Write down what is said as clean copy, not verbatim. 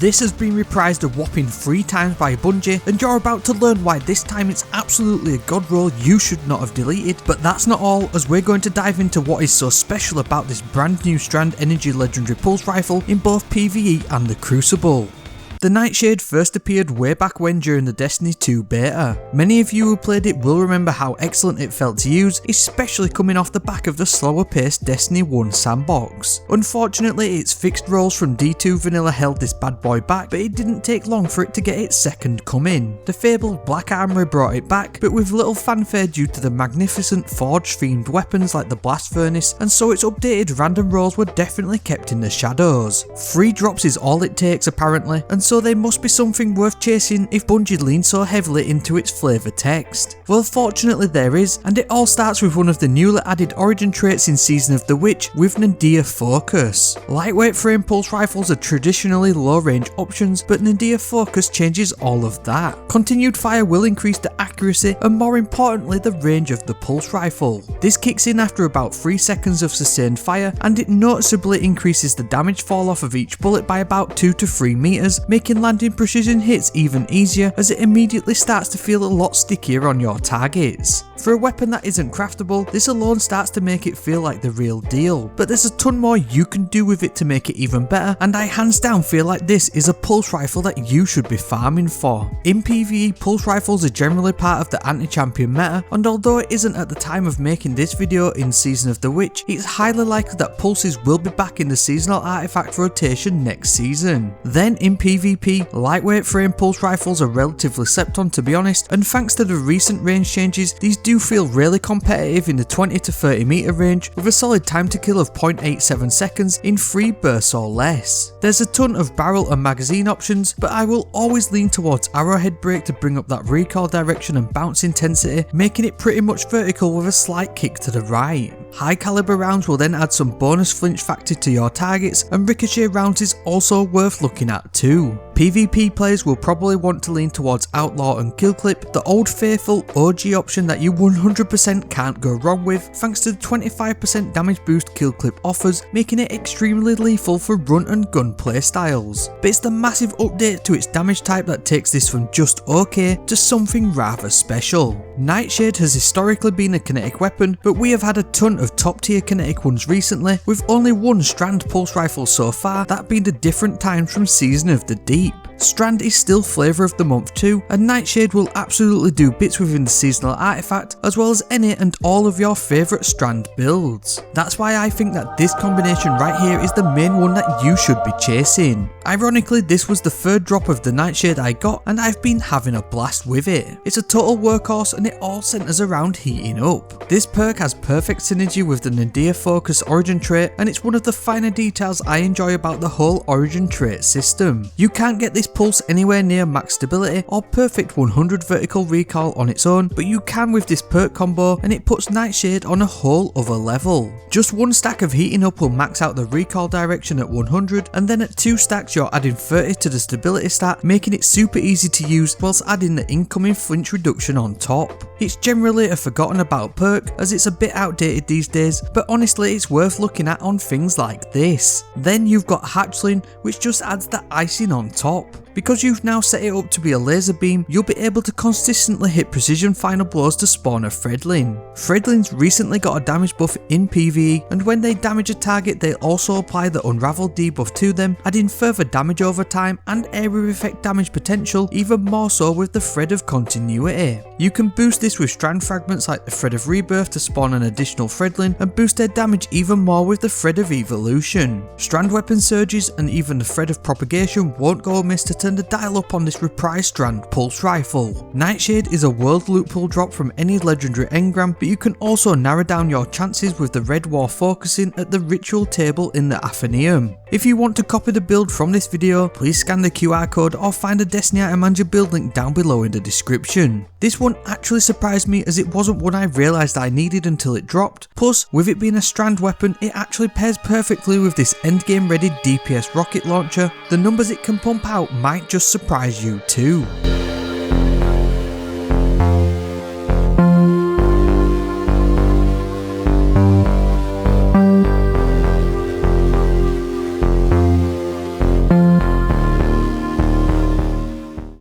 This has been reprised a whopping 3 times by Bungie, and you're about to learn why this time it's absolutely a god roll you should not have deleted. But that's not all, as we're going to dive into what is so special about this brand new Strand Energy Legendary Pulse Rifle in both PvE and the Crucible. The Nightshade first appeared way back when during the Destiny 2 beta. Many of you who played it will remember how excellent it felt to use, especially coming off the back of the slower paced Destiny 1 sandbox. Unfortunately, its fixed rolls from D2 vanilla held this bad boy back, but it didn't take long for it to get its second coming. The fabled Black Armory brought it back, but with little fanfare due to the magnificent forge themed weapons like the Blast Furnace, and so its updated random rolls were definitely kept in the shadows. 3 drops is all it takes apparently, and so they must be something worth chasing if Bungie leans so heavily into its flavour text. Well, fortunately there is, and it all starts with one of the newly added origin traits in Season of the Witch with Nadir Focus. Lightweight frame pulse rifles are traditionally low range options, but Nadir Focus changes all of that. Continued fire will increase the accuracy and more importantly the range of the pulse rifle. This kicks in after about 3 seconds of sustained fire, and it noticeably increases the damage fall off of each bullet by about 2 to 3 meters, making landing precision hits even easier as it immediately starts to feel a lot stickier on your targets. For a weapon that isn't craftable, this alone starts to make it feel like the real deal, but there's a ton more you can do with it to make it even better, and I hands down feel like this is a pulse rifle that you should be farming for. In PvE, pulse rifles are generally part of the anti-champion meta, and although it isn't at the time of making this video in Season of the Witch, it's highly likely that pulses will be back in the seasonal artifact rotation next season. Then in PvP, lightweight frame pulse rifles are relatively slept on to be honest, and thanks to the recent range changes, these do feel really competitive in the 20 to 30 meter range with a solid time to kill of 0.87 seconds in 3 bursts or less. There's a ton of barrel and magazine options, but I will always lean towards arrowhead break to bring up that recoil direction and bounce intensity, making it pretty much vertical with a slight kick to the right. High caliber rounds will then add some bonus flinch factor to your targets, and ricochet rounds is also worth looking at too. PvP players will probably want to lean towards Outlaw and Kill Clip, the old faithful OG option that you 100% can't go wrong with, thanks to the 25% damage boost Kill Clip offers, making it extremely lethal for run and gun playstyles. But it's the massive update to its damage type that takes this from just okay to something rather special. Nightshade has historically been a kinetic weapon, but we have had a ton of top tier kinetic ones recently, with only one Strand Pulse Rifle so far, that being the different times from Season of the Deep. Strand is still flavour of the month too, and Nightshade will absolutely do bits within the seasonal artifact, as well as any and all of your favourite Strand builds. That's why I think that this combination right here is the main one that you should be chasing. Ironically, this was the 3rd drop of the Nightshade I got, and I've been having a blast with it. It's a total workhorse and it all centres around heating up. This perk has perfect synergy with the Nadir Focus origin trait, and it's one of the finer details I enjoy about the whole origin trait system. You can't get this pulse anywhere near max stability or perfect 100 vertical recoil on its own, but you can with this perk combo, and it puts Nightshade on a whole other level. Just 1 stack of heating up will max out the recoil direction at 100, and then at 2 stacks you're adding 30 to the stability stat, making it super easy to use whilst adding the incoming flinch reduction on top. It's generally a forgotten about perk as it's a bit outdated these days, but honestly it's worth looking at on things like this. Then you've got Hatchling, which just adds the icing on top. Because you've now set it up to be a laser beam, you'll be able to consistently hit precision final blows to spawn a Threadling. Threadlings recently got a damage buff in PvE, and when they damage a target they also apply the Unravel debuff to them, adding further damage over time and area effect damage potential, even more so with the Thread of Continuity. You can boost this with strand fragments like the Thread of Rebirth to spawn an additional Threadling, and boost their damage even more with the Thread of Evolution. Strand weapon surges and even the Thread of Propagation won't go amiss to turn the dial up on this reprised Strand Pulse Rifle. Nightshade is a world loot pool drop from any legendary engram, but you can also narrow down your chances with the Red War focusing at the ritual table in the Athenaeum. If you want to copy the build from this video, please scan the QR code or find a Destiny item manager build link down below in the description. This one actually surprised me as it wasn't one I realised I needed until it dropped, plus with it being a Strand weapon it actually pairs perfectly with this endgame ready DPS rocket launcher. The numbers it can pump out might just surprise you too.